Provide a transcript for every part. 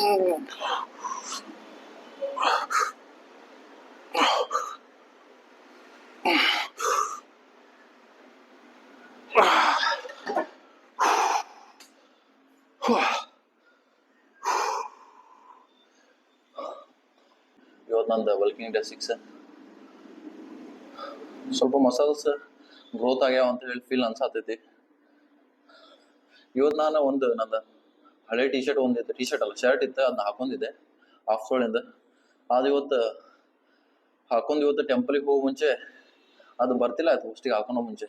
ಇವತ್ತು ನಂದು working day 6 ಸ್ವಲ್ಪ ಮಸಲ್ಸ್ ಗ್ರೋತ್ ಆಗ್ಯಾವ ಅಂತ ಹೇಳಿ ಫೀಲ್ ಅನ್ಸಾತೈತಿ. ಇವತ್ತು ನಾನು ಒಂದು ನಂದು ಹಳೆ ಟಿ ಶರ್ಟ್ ಒಂದಿತ್ತು, ಟಿ ಶರ್ಟ್ ಅಲ್ಲ ಶರ್ಟ್ ಇತ್ತು, ಅದನ್ನ ಹಾಕೊಂಡಿದ್ದೆ ಆಫ್ ಸೋಳಿಂದ. ಅದು ಇವತ್ತು ಹಾಕೊಂಡು ಇವತ್ತು ಟೆಂಪಲಿಗೆ ಹೋಗೋ ಮುಂಚೆ ಅದು ಬರ್ತಿಲ್ಲ ಆಯ್ತು. ಅಷ್ಟಿಗೆ ಹಾಕೊಂಡೋ ಮುಂಚೆ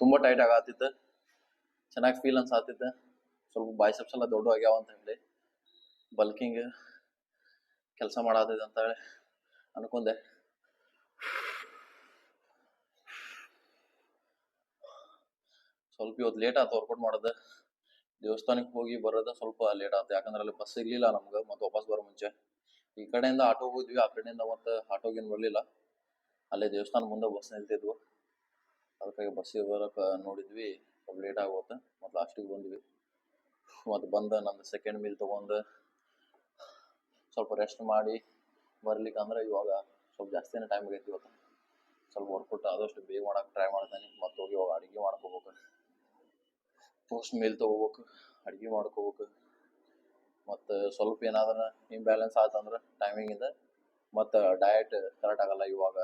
ತುಂಬ ಟೈಟ್ ಆಗತ್ತಿತ್ತು, ಚೆನ್ನಾಗಿ ಫೀಲ್ ಅನ್ಸಾತಿತ್ತು. ಸ್ವಲ್ಪ ಬೈಸೆಪ್ಸ್ ಎಲ್ಲ ದೊಡ್ಡ ಆಗ್ಯಾವ ಅಂತ ಹೇಳಿ ಬಲ್ಕಿಂಗ್ ಕೆಲಸ ಮಾಡತ್ತಿದ್ದೆ ಅಂತ ಹೇಳಿ ಅನ್ಕೊಂಡೆ. ಸ್ವಲ್ಪ ಇವತ್ತು ಲೇಟ್ ಆಯ್ತು ವರ್ಕೌಟ್ ಮಾಡೋದು. ದೇವಸ್ಥಾನಕ್ಕೆ ಹೋಗಿ ಬರೋದು ಸ್ವಲ್ಪ ಲೇಟ್ ಆಯ್ತು, ಯಾಕಂದ್ರೆ ಅಲ್ಲಿ ಬಸ್ ಸಿಗ್ಲಿಲ್ಲ ನಮ್ಗೆ. ಮತ್ತೆ ವಾಪಸ್ ಬರೋ ಮುಂಚೆ ಈ ಕಡೆಯಿಂದ ಆಟೋ ಹೋಗಿದ್ವಿ, ಆ ಕಡೆಯಿಂದ ಮತ್ತೆ ಆಟೋಗೇನು ಬರಲಿಲ್ಲ. ಅಲ್ಲೇ ದೇವಸ್ಥಾನ ಮುಂದೆ ಬಸ್ ನಿಲ್ತಿದ್ವು, ಅದಕ್ಕಾಗಿ ಬಸ್ಸಿಗೆ ಬರೋಕೆ ನೋಡಿದ್ವಿ. ಸ್ವಲ್ಪ ಲೇಟ್ ಆಗೋಗುತ್ತೆ, ಮತ್ತು ಲಾಸ್ಟಿಗೆ ಬಂದ್ವಿ. ಮತ್ತು ಬಂದು ನಂದು ಸೆಕೆಂಡ್ ಮೀಲ್ ತೊಗೊಂಡು ಸ್ವಲ್ಪ ರೆಸ್ಟ್ ಮಾಡಿ ಬರ್ಲಿಕ್ಕೆ ಅಂದ್ರೆ ಇವಾಗ ಸ್ವಲ್ಪ ಜಾಸ್ತಿನೇ ಟೈಮ್ ಆಗೈತಿ. ಇವತ್ತು ಸ್ವಲ್ಪ ವರ್ಕೌಟ್ ಆದಷ್ಟು ಬೇಗ ಮಾಡೋಕೆ ಟ್ರೈ ಮಾಡ್ತೇನೆ. ಮತ್ತು ಹೋಗಿ ಇವಾಗ ಅಡುಗೆ ಮಾಡ್ಕೋಬೇಕು, ಪೋಸ್ಟ್ ಮೀಲ್ ತೊಗೋಬೇಕು, ಅಡುಗೆ ಮಾಡ್ಕೋಬೇಕು. ಮತ್ತು ಸ್ವಲ್ಪ ಏನಾದ್ರೆ ಇಂಬ್ಯಾಲೆನ್ಸ್ ಆಯ್ತಂದ್ರೆ ಟೈಮಿಂಗಿಂದ ಮತ್ತು ಡಯಟ್ ಕರೆಕ್ಟ್ ಆಗಲ್ಲ. ಇವಾಗ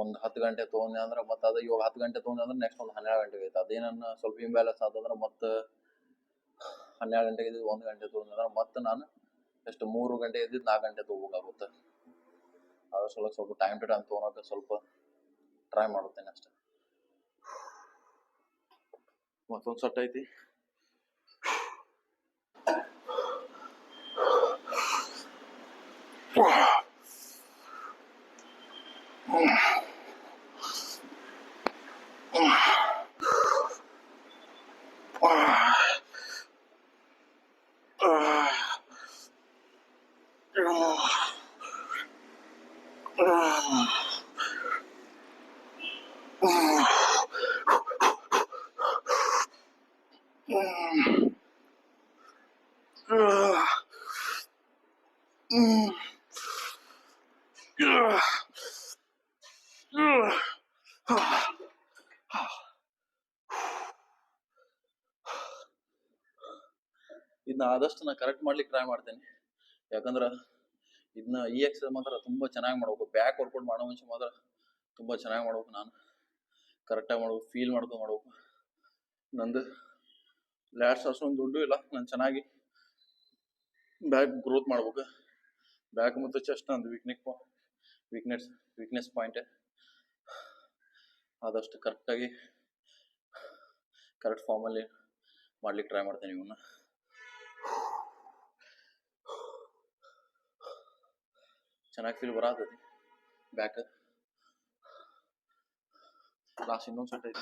ಒಂದು 10 ಗಂಟೆ ತೊಗೊಂಡೆ ಅಂದ್ರೆ ಮತ್ತೆ ಅದು ಇವಾಗ 10 ಗಂಟೆ ತೊಗೊಂಡೆ ಅಂದ್ರೆ ನೆಕ್ಸ್ಟ್ ಒಂದು 12 ಗಂಟೆಗೆ ಐತೆ. ಅದೇನನ್ನ ಸ್ವಲ್ಪ ಇಂಬ್ಯಾಲೆನ್ಸ್ ಆತಂದ್ರೆ ಮತ್ತೆ 12 ಗಂಟೆಗೆ ಇದ್ದಿದ್ದು 1 ಗಂಟೆ ತೊಗೊಂಡೆ ಅಂದ್ರೆ ಮತ್ತೆ ನಾನು ಎಷ್ಟು 3 ಗಂಟೆ ಇದ್ದಿದ್ದು 4 ಗಂಟೆ ತೊಗೋಬೇಕಾಗುತ್ತೆ. ಅದ್ರ ಸ್ವಲ್ಪ ಟೈಮ್ ಟು ಟೈಮ್ ತೊಗೊಳಕ್ಕೆ ಸ್ವಲ್ಪ ಟ್ರೈ ಮಾಡುತ್ತೇನೆ ಅಷ್ಟೆ. ಮತ್ತೊಂದು ಸೆಟ್ ಐತಿ. ಇದನ್ನ ಆದಷ್ಟು ನಾನು ಕರೆಕ್ಟ್ ಮಾಡ್ಲಿಕ್ಕೆ ಟ್ರೈ ಮಾಡ್ತೇನೆ. ಯಾಕಂದ್ರೆ ಇದನ್ನ ಈ ಎಕ್ಸರ್ಸೈಸ್ ಮಾತ್ರ ತುಂಬ ಚೆನ್ನಾಗಿ ಮಾಡ್ಬೇಕು. ಬ್ಯಾಕ್ ವರ್ಕೌಟ್ ಮಾಡೋ ಮುಂಚೆ ಮಾತ್ರ ತುಂಬ ಚೆನ್ನಾಗಿ ಮಾಡ್ಬೇಕು. ನಾನು ಕರೆಕ್ಟಾಗಿ ಮಾಡ್ಬೇಕು, ಫೀಲ್ ಮಾಡ್ಕೊಂಡು ಮಾಡ್ಬೇಕು. ನಂದು ಲ್ಯಾಟ್ಸ್ ಅಷ್ಟೊಂದು ದುಡ್ಡು ಇಲ್ಲ, ನಾನು ಚೆನ್ನಾಗಿ ಬ್ಯಾಕ್ ಗ್ರೋತ್ ಮಾಡ್ಬೇಕು. ಬ್ಯಾಕ್ ಮತ್ತು ಚೆಸ್ಟ್ ನಂದು ವೀಕ್ನೆಸ್ ಪಾಯಿಂಟ್. ಆದಷ್ಟು ಕರೆಕ್ಟಾಗಿ ಕರೆಕ್ಟ್ ಫಾರ್ಮಲ್ಲಿ ಮಾಡ್ಲಿಕ್ಕೆ ಟ್ರೈ ಮಾಡ್ತೇನೆ. ಇವನ್ನ ಚೆನ್ನಾಗಿ ಫೀಲ್ ಬರತೈತಿ ಬ್ಯಾಕ್. ಲಾಸ್ಟ್ ಇನ್ನೊಂದು ಸೆಟ್ ಐತಿ.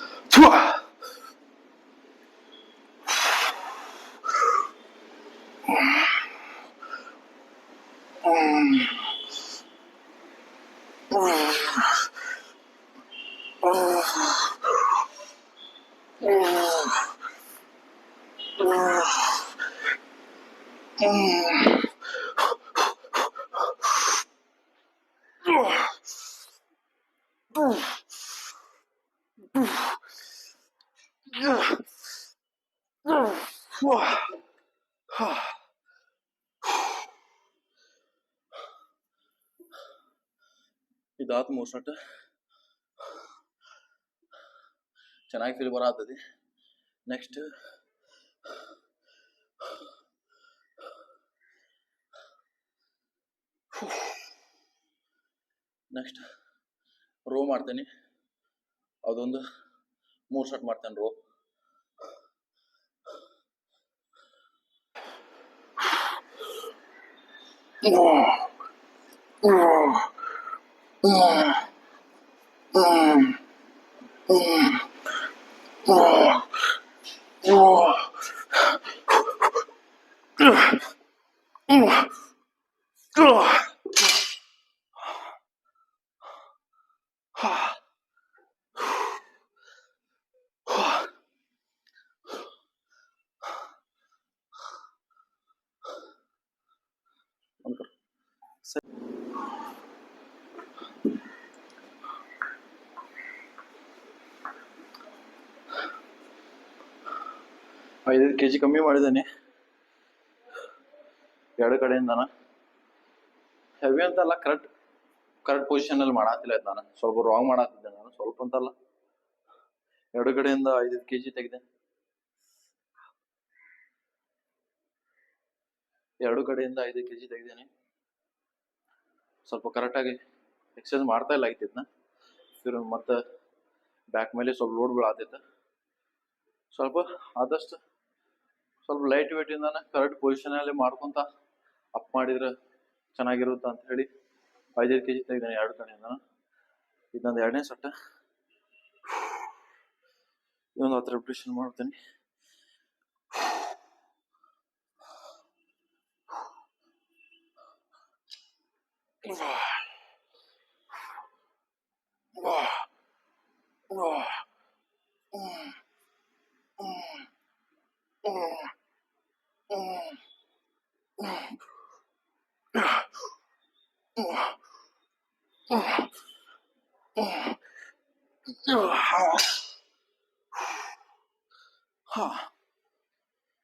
ಇದಾದ 3 ಸೆಟ್ ಚೆನ್ನಾಗಿ ಫೀಲ್ ಬರತೈತಿ. ನೆಕ್ಸ್ಟ್ ರೋ ಮಾಡ್ತೇನೆ. ಅದೊಂದು 3 ಸೆಟ್ ಮಾಡ್ತೇನೆ ರೋ. 5 kg ಕಮ್ಮಿ ಮಾಡಿದ್ದೇನೆ 2 ಕಡೆಯಿಂದನ. ಹೆವಿ ಅಂತಲ್ಲ, ಕರೆಕ್ಟ್ ಪೊಸಿಷನ್ ಅಲ್ಲಿ ಮಾಡಾತಿಲ್ಲ ನಾನು, ಸ್ವಲ್ಪ ರಾಂಗ್ ಮಾಡಾತಿದ್ದೆ ನಾನು, ಸ್ವಲ್ಪ ಅಂತಲ್ಲ 2 ಕಡೆಯಿಂದ 5 kg ತೆಗೆದೆ. 2 ಕಡೆಯಿಂದ 5 kg ತೆಗೆದೇನೆ. ಸ್ವಲ್ಪ ಕರೆಕ್ಟಾಗಿ ಎಕ್ಸರ್ಸೈಸ್ ಮಾಡ್ತಾ ಇಲ್ಲ ಆಗಿದ್ನ, ಮತ್ತೆ ಬ್ಯಾಕ್ ಮೇಲೆ ಸ್ವಲ್ಪ ಲೋಡ್ ಬೀಳಾತಿತ್ತು. ಸ್ವಲ್ಪ ಆದಷ್ಟು ಸ್ವಲ್ಪ ಲೈಟ್ ವೇಟ್ ಇಂದಾನೆ ಕರೆಕ್ಟ್ ಪೊಸಿಷನ್ ಅಲ್ಲಿ ಮಾಡ್ಕೊಂತ ಅಪ್ ಮಾಡಿದ್ರೆ ಚೆನ್ನಾಗಿರುತ್ತೆ ಅಂತ ಹೇಳಿ 5 kg ತೆಗೆದೇನೆ 2 ಕಡೆಯಿಂದ. ಇದೊಂದು 2ನೇ ಸೆಟ್, ಇದೊಂದು 10 ರೆಪಿಟೇಷನ್ ಮಾಡ್ತೀನಿ.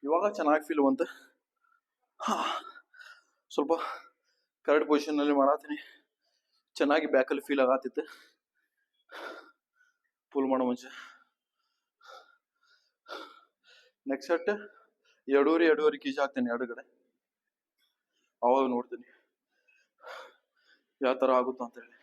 ಇವಾಗ ಚೆನ್ನಾಗಿ ಫೀಲ್ ಬಂತು. ಸ್ವಲ್ಪ ಕರೆಕ್ಟ್ ಪೊಸಿಷನ್ ಅಲ್ಲಿ ಮಾಡತ್ತೀನಿ, ಚೆನ್ನಾಗಿ ಬ್ಯಾಕಲ್ಲಿ ಫೀಲ್ ಆಗತ್ತಿತ್ತು. ಪುಲ್ ಮಾಡೋ ಮುಂಚೆ ನೆಕ್ಸ್ಟ್ ಸೆಟ್ 2.5 kg ಹಾಕ್ತೇನೆ 2 ಕಡೆ. ಅವಾಗ ನೋಡ್ತೀನಿ ಯಾವ ತರ ಆಗುತ್ತ ಅಂತ ಹೇಳಿ.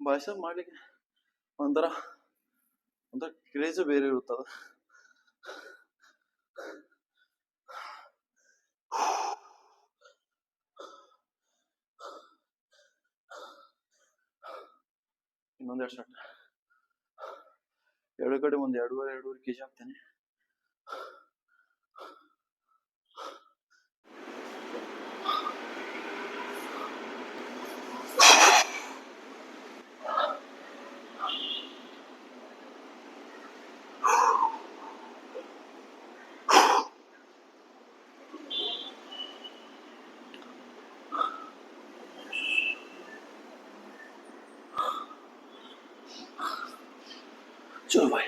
ಬೈಸೆಪ್ ಮಾಡ್ಲಿಕ್ಕೆ ಒಂಥರ ಕ್ರೇಜ್ ಬೇರೆ ಇರುತ್ತದ. ಇನ್ನೊಂದೆರಡು ಸೆಟ್ 2 ಕಡೆ ಒಂದು 2.5 kg ಹಾಕ್ತೇನೆ. चलो भाई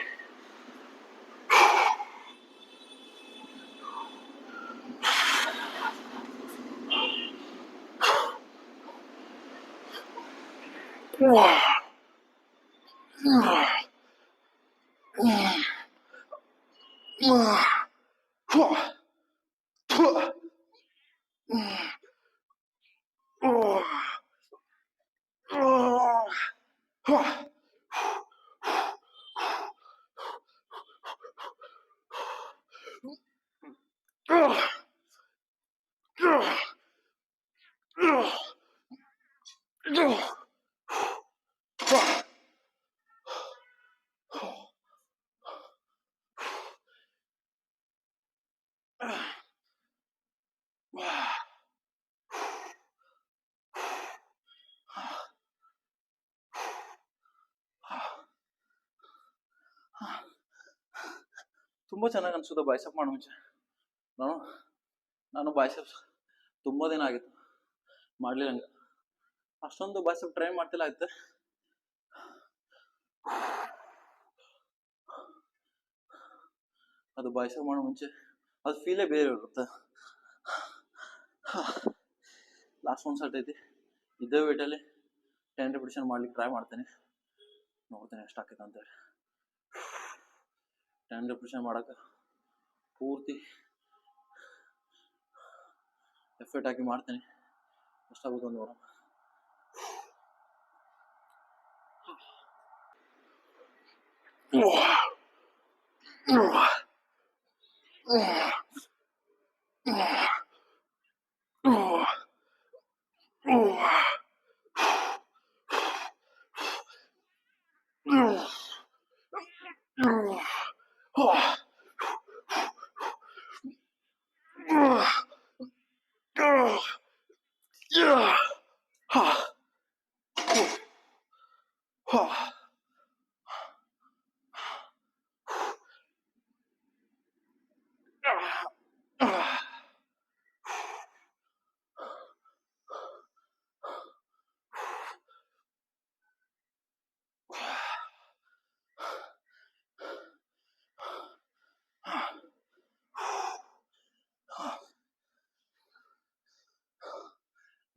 ತುಂಬಾ ಚೆನ್ನಾಗಿ ಅನ್ಸುತ್ತೆ ಬೈಸೆಪ್ ಮಾಡೋ ಮುಂಚೆ. ನಾನು ಬೈಸೆಪ್ಸ್ ತುಂಬಾ ದಿನ ಆಗಿತ್ತು ಮಾಡ್ಲಿಲ್ಲ, ಅಷ್ಟೊಂದು ಬೈಸೆಪ್ ಟ್ರೈ ಮಾಡ್ತಿಲ್ಲ ಆಯ್ತು. ಅದು ಬೈಸೆಪ್ ಮಾಡೋ ಮುಂಚೆ ಅದು ಫೀಲೇ ಬೇರೆ ಇರುತ್ತೆ. ಲಾಸ್ಟ್ ಒಂದು ಸೆಟ್ ಐತಿ, ಇದೇ ವೇಟಲ್ಲಿ 10 ರಿಪಿಟೇಷನ್ ಮಾಡ್ಲಿಕ್ಕೆ ಟ್ರೈ ಮಾಡ್ತೇನೆ, ನೋಡ್ತೇನೆ ಎಷ್ಟು ಆಕೈತೆ ಅಂತೇಳಿ. 10 ರಿಪಿಟೇಷನ್ ಮಾಡೋಕೆ ಪೂರ್ತಿ ಎಫರ್ಟ್ ಹಾಕಿ ಮಾಡ್ತೇನೆ, ಎಷ್ಟಾಗುತ್ತೆ ಒಂದು ನೋಡೋಣ.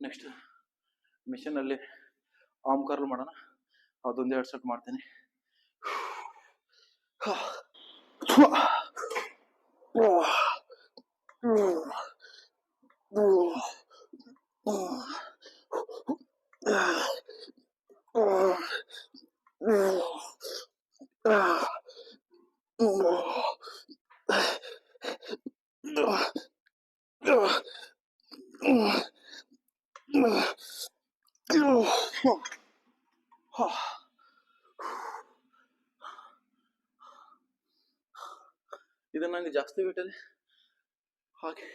ನೆಕ್ಸ್ಟ್ ಮಿಷನಲ್ಲಿ ಆರ್ಮ್ ಕರ್ಲ್ ಮಾಡೋಣ, ಅದೊಂದು 2 ಸೆಟ್ ಮಾಡ್ತೀನಿ. ಇದನ್ನ ನಂಗೆ ಜಾಸ್ತಿ ವೇಟಲ್ಲಿ ಹಾಕಿ,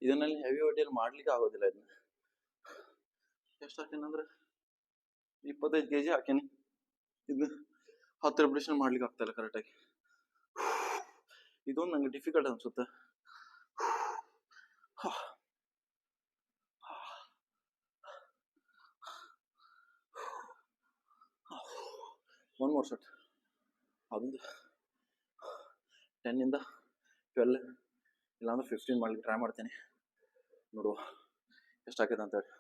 ಇದನ್ನಲ್ಲಿ ಹೆವಿ ವೇಟಲ್ಲಿ ಮಾಡ್ಲಿಕ್ಕೆ ಆಗೋದಿಲ್ಲ. ಇದನ್ನ ಎಷ್ಟು ಹಾಕೀನಿ ಅಂದ್ರೆ 25 kg ಹಾಕೀನಿ. ಇದು 10 ರಿಪಿಟೇಷನ್ ಮಾಡ್ಲಿಕ್ಕೆ ಆಗ್ತಾ ಇಲ್ಲ ಕರೆಕ್ಟಾಗಿ. ಇದೊಂದು ನಂಗೆ ಡಿಫಿಕಲ್ಟ್ ಅನ್ಸುತ್ತೆ. ಒನ್ ಮೋರ್ ಸೆಟ್, ಅದೊಂದು 10 ಇಂದ 12 ಇಲ್ಲಾಂದ್ರೆ 15 ಮಾಡ್ಲಿಕ್ಕೆ ಟ್ರೈ ಮಾಡ್ತೀನಿ, ನೋಡುವ ಎಷ್ಟಾಕೈತೆ ಅಂತೇಳಿ.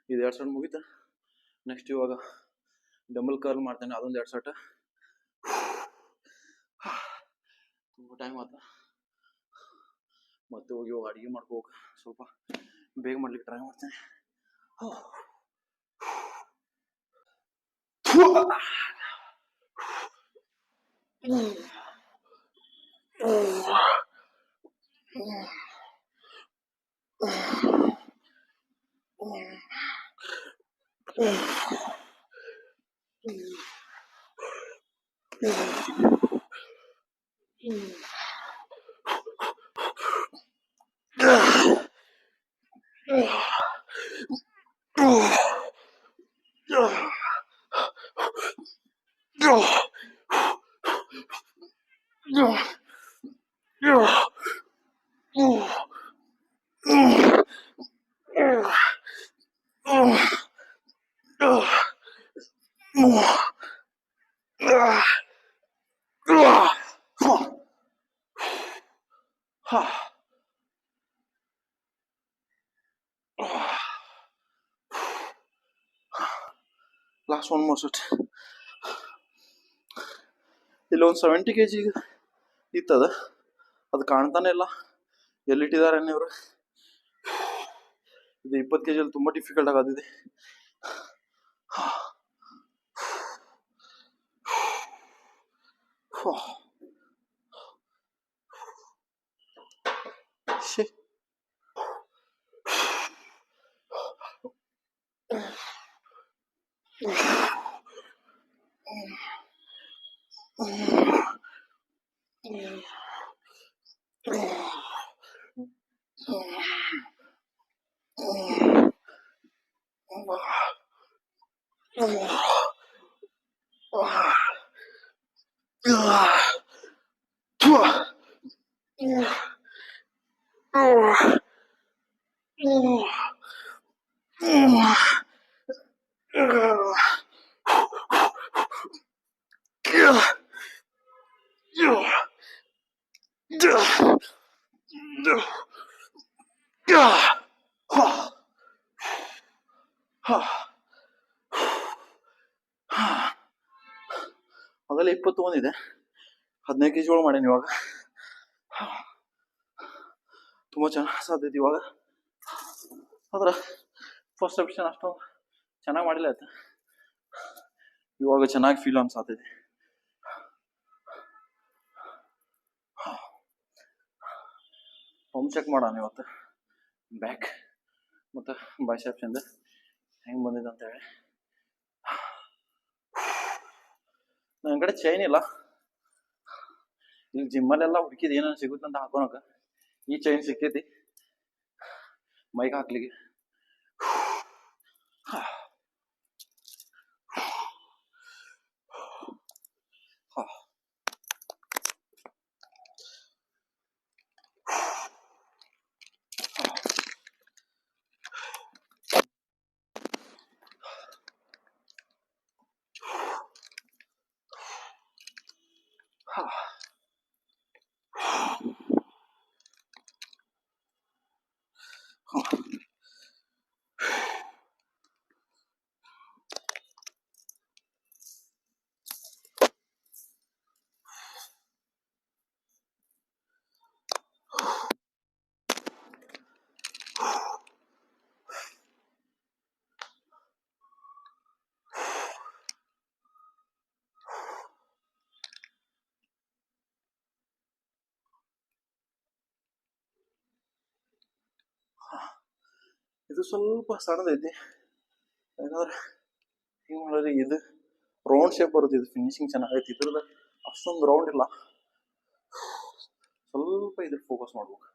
ಇದು 2 ಸೆಟ್ ಮುಗಿತ. ನೆಕ್ಸ್ಟ್ ಇವಾಗ ಡಂಬಲ್ ಕರ್ಲ್ ಮಾಡ್ತೇನೆ, ಅದೊಂದು 2 ಸೆಟ್. ತುಂಬ ಟೈಮ್ ಆತ, ಮತ್ತೆ ಹೋಗಿ ಅಡುಗೆ ಮಾಡ್ಕೋಬೇಕು, ಸ್ವಲ್ಪ ಬೇಗ ಮಾಡ್ಲಿಕ್ಕೆ ಟ್ರೈ ಮಾಡ್ತೇನೆ. Last one more set. ಇಲ್ಲಿ ಒಂದು 70 kg ಇತ್ತದ, ಅದು ಕಾಣ್ತಾನೆ ಇಲ್ಲ, ಎಲ್ಲಿಟ್ಟಿದ್ದಾರೆ ಇವರು. ಇದು 20 kg ಅಲ್ಲಿ ತುಂಬಾ ಡಿಫಿಕಲ್ಟ್ ಆಗೋದಿದೆ. ಅದೆಲ್ಲ 20 ಬಂದಿದೆ. 15 kg ಒಳಗೆ ಮಾಡೀನಿ ಇವಾಗ. ತುಂಬ ಚೆನ್ನಾಗಿ ಸಾಧ್ಯತೆ ಇವಾಗ. ಆದ್ರೆ ಫಸ್ಟ್ ಆಪ್ಷನ್ ಅಷ್ಟೊಂದು ಚೆನ್ನಾಗಿ ಮಾಡಿಲ್ಲ ಆಯ್ತು. ಇವಾಗ ಚೆನ್ನಾಗಿ ಫೀಲ್ ಅನ್ಸಾತೈತಿ. ಪಂಪ್ ಚೆಕ್ ಮಾಡೋಣ ಇವತ್ತು. ಬ್ಯಾಕ್ ಮತ್ತು ಬೈಸೆಪ್ಸಿಂದ ಹೆಂಗೆ ಬಂದಿದೆ ಅಂತೇಳಿ. ನನ್ನ ಕಡೆ ಚೈನ್ ಇಲ್ಲ. ಇಲ್ಲಿ ಜಿಮ್ಮಲ್ಲೆಲ್ಲ ಹುಡುಕಿದ್ ಏನೇನು ಸಿಗುತ್ತಂತ ಹಾಕೋಣಕ ಈ ಚೈನ್ ಸಿಕ್ಕೈತಿ ಮೈಕ್ ಹಾಕ್ಲಿಕ್ಕೆ. ಇದು ಸ್ವಲ್ಪ ಸಣ್ಣದೈತಿ, ಯಾಕಂದ್ರೆ ಹಿಂಗೆ ಮಾಡಿದ್ರೆ ಇದು ರೌಂಡ್ ಶೇಪ್ ಬರುತ್ತೆ. ಇದು ಫಿನಿಶಿಂಗ್ ಚೆನ್ನಾಗೈತಿ. ಇದ್ರದ್ದು ಅಷ್ಟೊಂದು ರೌಂಡ್ ಇಲ್ಲ, ಸ್ವಲ್ಪ ಇದ್ರ ಫೋಕಸ್ ಮಾಡ್ಬೇಕು.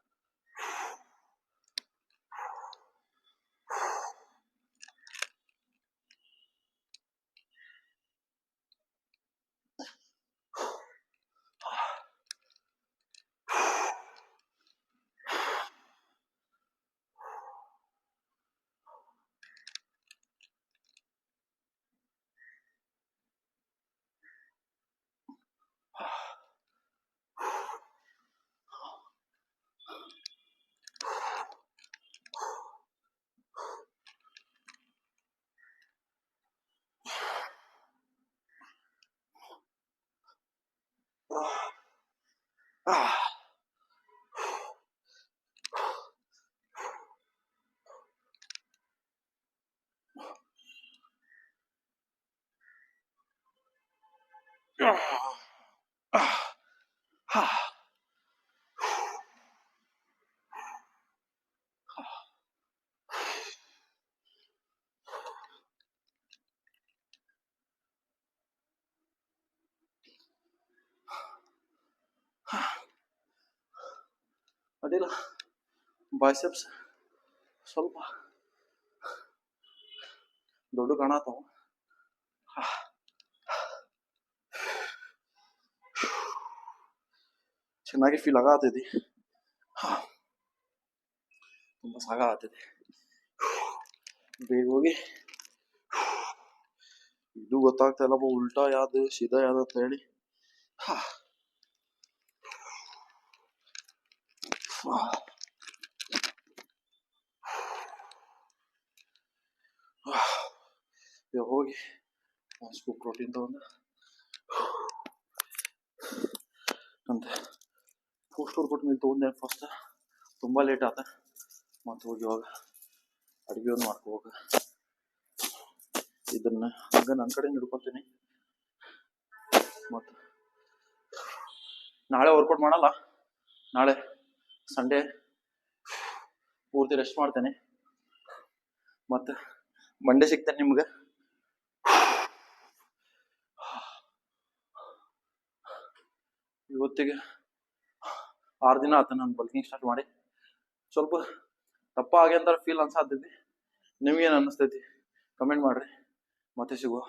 ಅದಿಲ್ಲ, ಬೈಸೆಪ್ಸ್ ಸ್ವಲ್ಪ ದೊಡ್ಡ ಕಾಣತಾವ. ಚೆನ್ನಾಗಿ ಫೀಲ್ ಆಗತೈತಿ, ತುಂಬ ಸಾಕಾಗತೈತಿ. ಬೇಗ ಹೋಗಿ ಇದು ಗೊತ್ತಾಗ್ತಾ ಇಲ್ಲಪ್ಪ, ಉಲ್ಟಾ ಯಾವ್ದು ಸೀದಾ ಯಾವ್ದು ಅಂತ ಹೇಳಿ. ಹೋಗಿ ಒಂದು ಸ್ಕೂಪ್ ಪ್ರೋಟೀನ್ ತಗೊಂಡು ಅಂತ ಪೋಸ್ಟ್ ವರ್ಕೌಟ್ ಮೇಲೆ ತೊಗೊಂಡೆ ಫಸ್ಟ್. ತುಂಬ ಲೇಟ್ ಆತ. ಮತ್ತು ಹೋಗಿ ಇವಾಗ ಅಡುಗೆ ಒಂದು ಮಾಡ್ಕೋವಾಗ ಇದನ್ನು ಹಂಗೆ ನನ್ನ ಕಡೆ ಹಿಡ್ಕೊತೀನಿ. ಮತ್ತು ನಾಳೆ ವರ್ಕೌಟ್ ಮಾಡಲ್ಲ, ನಾಳೆ ಸಂಡೇ ಪೂರ್ತಿ ರೆಸ್ಟ್ ಮಾಡ್ತೇನೆ. ಮತ್ತು ಮಂಡೇ ಸಿಗ್ತೇನೆ ನಿಮ್ಗೆ. ಇವತ್ತಿಗೆ 6 ದಿನ ಆತ ನಾನು ಬಲ್ಕಿಂಗ್ ಸ್ಟಾರ್ಟ್ ಮಾಡಿ. ಸ್ವಲ್ಪ ದಪ್ಪ ಆಗ್ಯಂತ ಫೀಲ್ ಅನ್ಸಾತೈತಿ. ನಿಮ್ಗೇನು ಅನ್ನಿಸ್ತೈತಿ ಕಮೆಂಟ್ ಮಾಡ್ರಿ. ಮತ್ತೆ ಸಿಗುವ.